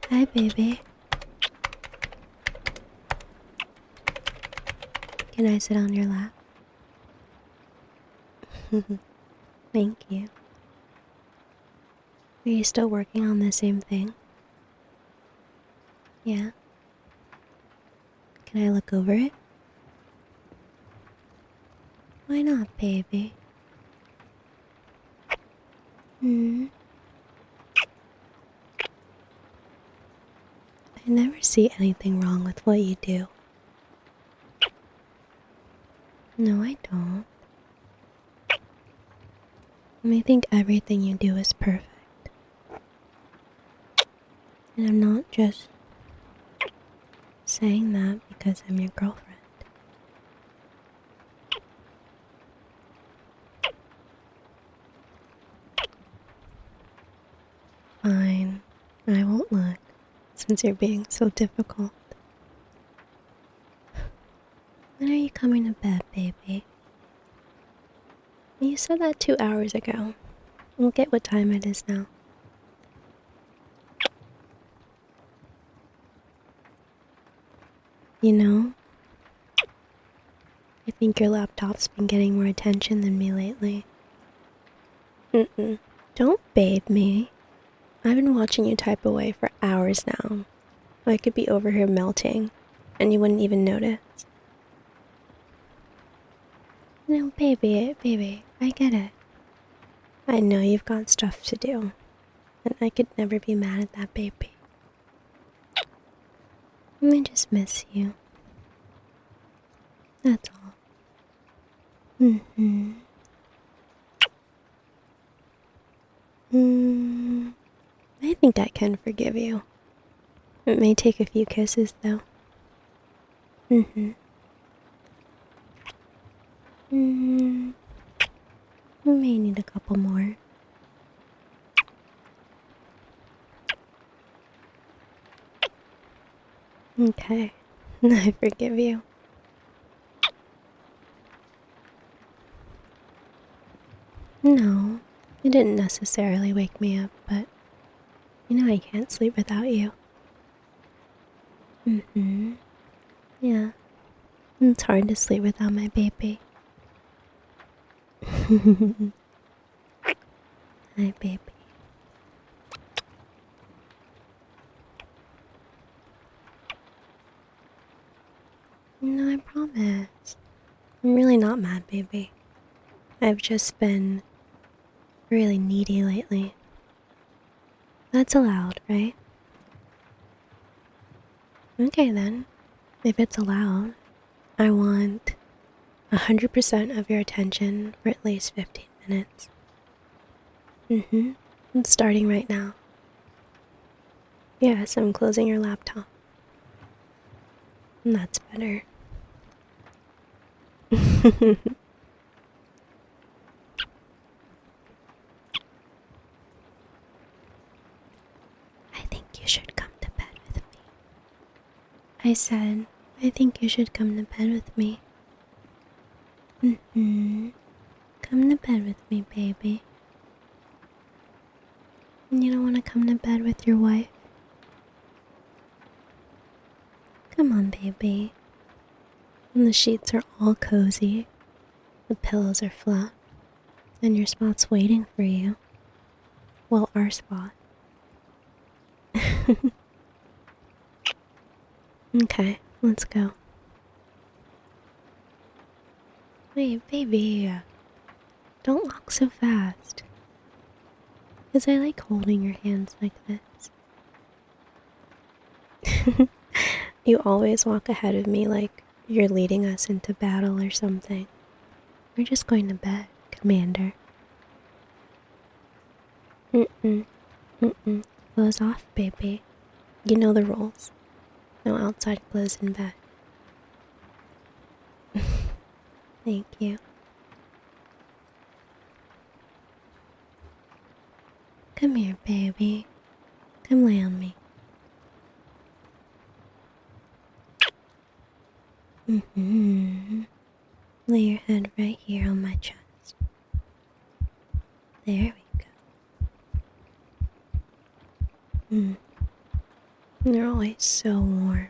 Hi, baby. Can I sit on your lap? Thank you. Are you still working on the same thing? Yeah? Can I look over it? Why not, baby? Hmm? I never see anything wrong with what you do. No, I don't. I think everything you do is perfect. And I'm not just saying that because I'm your girlfriend. Fine. I won't look, since you're being so difficult. When are you coming to bed, baby? You said that 2 hours ago. Look at what time it is now. You know, I think your laptop's been getting more attention than me lately. Don't babe me. I've been watching you type away for hours now. I could be over here melting, and you wouldn't even notice. No, baby, I get it. I know you've got stuff to do, and I could never be mad at that, baby. I just miss you. That's all. I think I can forgive you. It may take a few kisses, though. We may need a couple more. Okay, I forgive you. No, you didn't necessarily wake me up, but you know I can't sleep without you. Yeah, it's hard to sleep without my baby. Hi, baby. No, I promise. I'm really not mad, baby. I've just been really needy lately. That's allowed, right? Okay then. If it's allowed, I want 100% of your attention for at least 15 minutes. I'm starting right now. Yes, I'm closing your laptop. That's better. I think you should come to bed with me. I said, I think you should come to bed with me. Come to bed with me, baby. You don't want to come to bed with your wife? Come on, baby. And the sheets are all cozy. The pillows are fluff. And your spot's waiting for you. Well, our spot. Okay, let's go. Wait, baby. Don't walk so fast. Because I like holding your hands like this. You always walk ahead of me like you're leading us into battle or something. We're just going to bed, Commander. Clothes off, baby. You know the rules. No outside clothes in bed. Thank you. Come here, baby. Come lay on me. Lay your head right here on my chest. There we go. They're always so warm.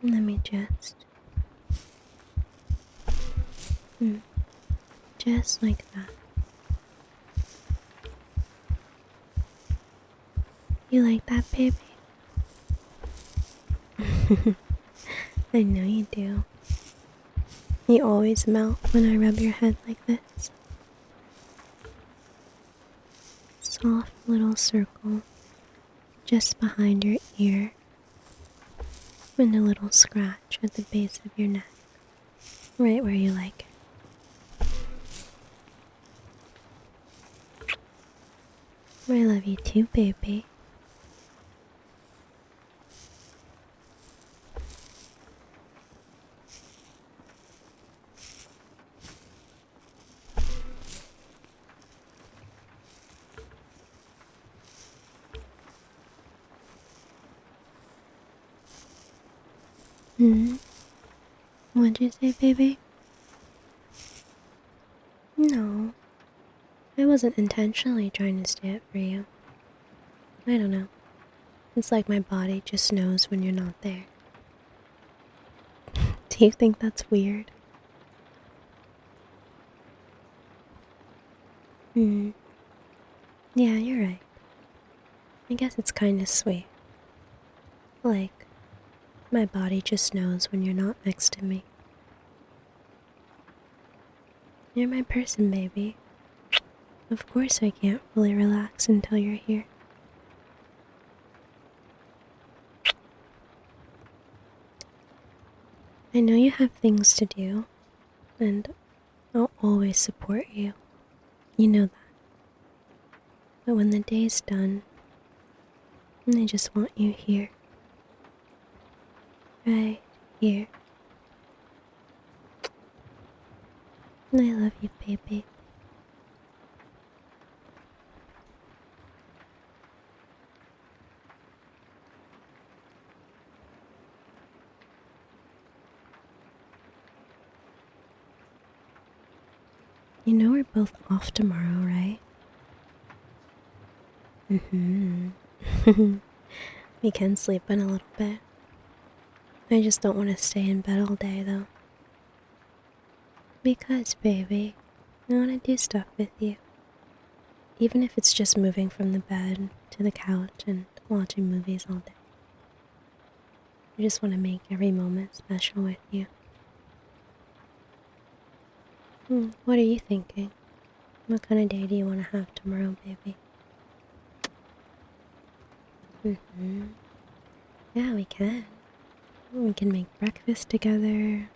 Let me just... just like that. You like that, baby? I know you do. You always melt when I rub your head like this. Soft little circle just behind your ear and a little scratch at the base of your neck, right where you like it. I love you too, baby. Hmm? What'd you say, baby? No, I wasn't intentionally trying to stay up for you. I don't know. It's like my body just knows when you're not there. Do you think that's weird? Hmm. Yeah, you're right. I guess it's kind of sweet. Like, my body just knows when you're not next to me. You're my person, baby. Of course I can't fully relax until you're here. I know you have things to do, and I'll always support you. You know that. But when the day's done, I just want you here. Right here. And I love you, baby. You know we're both off tomorrow, right? We can sleep in a little bit. I just don't want to stay in bed all day, though. Because, baby, I want to do stuff with you. Even if it's just moving from the bed to the couch and watching movies all day. I just want to make every moment special with you. What are you thinking? What kind of day do you want to have tomorrow, baby? Yeah, we can. We can make breakfast together,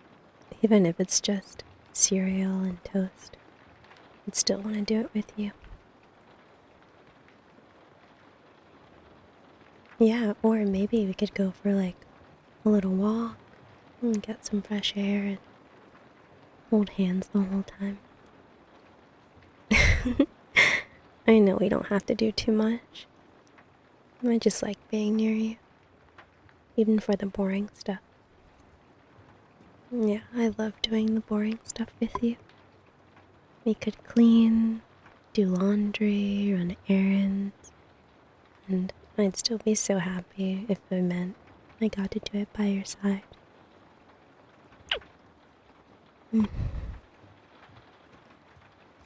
even if it's just cereal and toast. I'd still want to do it with you. Yeah, or maybe we could go for like a little walk and get some fresh air and hold hands the whole time. I know we don't have to do too much. I just like being near you, even for the boring stuff. Yeah, I love doing the boring stuff with you. We could clean, do laundry, run errands, and I'd still be so happy if it meant I got to do it by your side.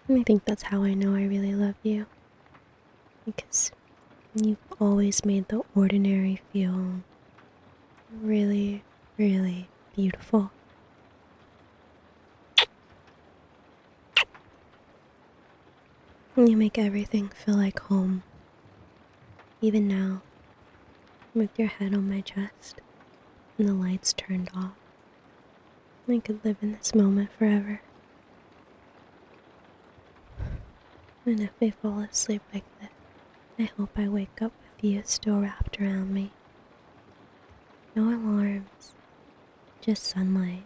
I think that's how I know I really love you. Because you've always made the ordinary feel really, really beautiful. You make everything feel like home. Even now, with your head on my chest and the lights turned off, I could live in this moment forever. And if I fall asleep like this, I hope I wake up with you still wrapped around me. No alarms, just sunlight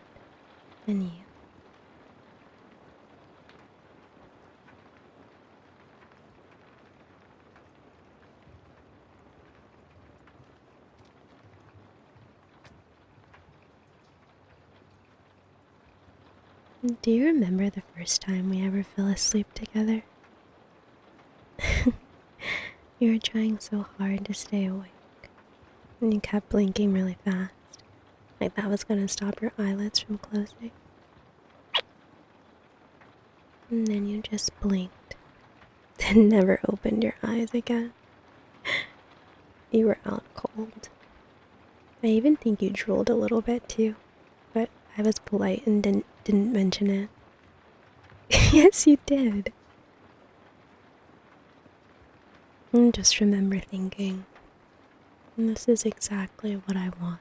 and you. Do you remember the first time we ever fell asleep together? You were trying so hard to stay awake, and you kept blinking really fast, like that was gonna stop your eyelids from closing. And then you just blinked, then never opened your eyes again. You were out cold. I even think you drooled a little bit too, but I was polite and didn't mention it. Yes, you did. And just remember thinking, this is exactly what I want.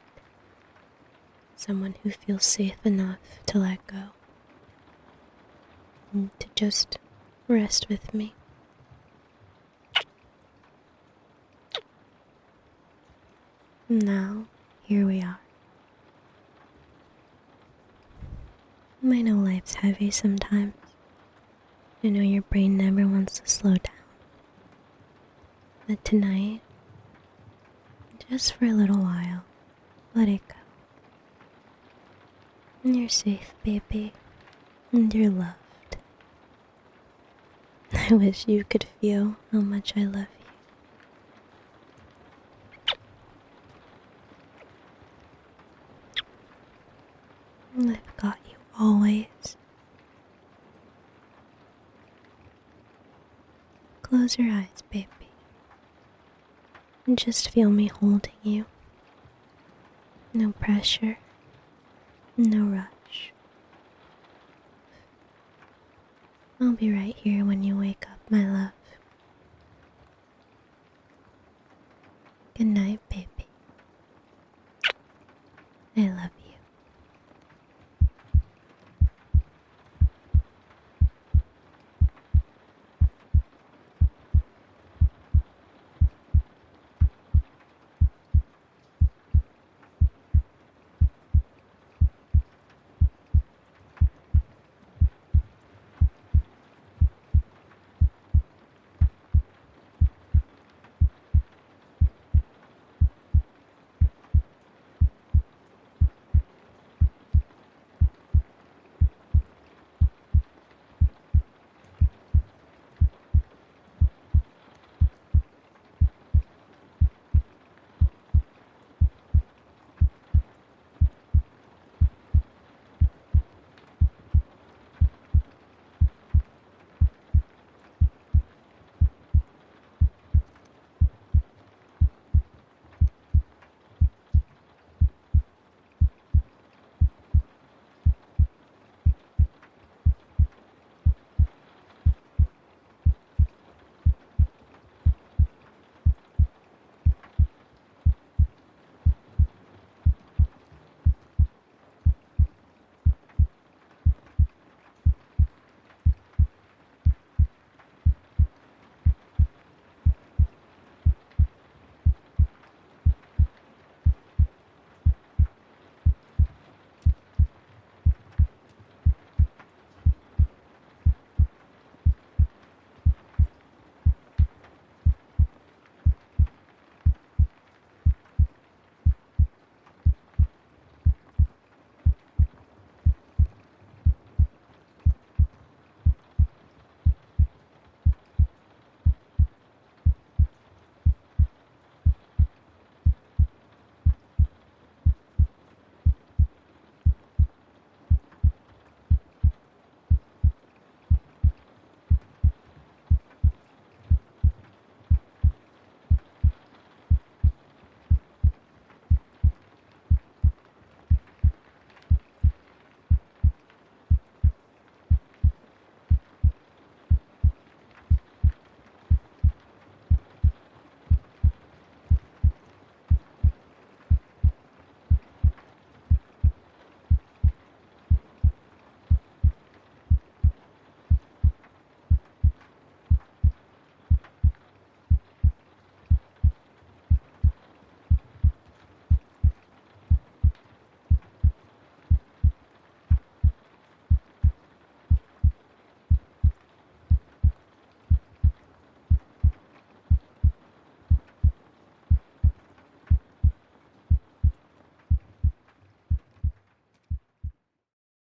Someone who feels safe enough to let go. And to just rest with me. Now, here we are. I know life's heavy sometimes. I know your brain never wants to slow down. But tonight, just for a little while, let it go. And you're safe, baby. And you're loved. I wish you could feel how much I love you. I've got you always. Close your eyes, baby. And just feel me holding you. No pressure. No rush. I'll be right here when you wake up, my love. Good night,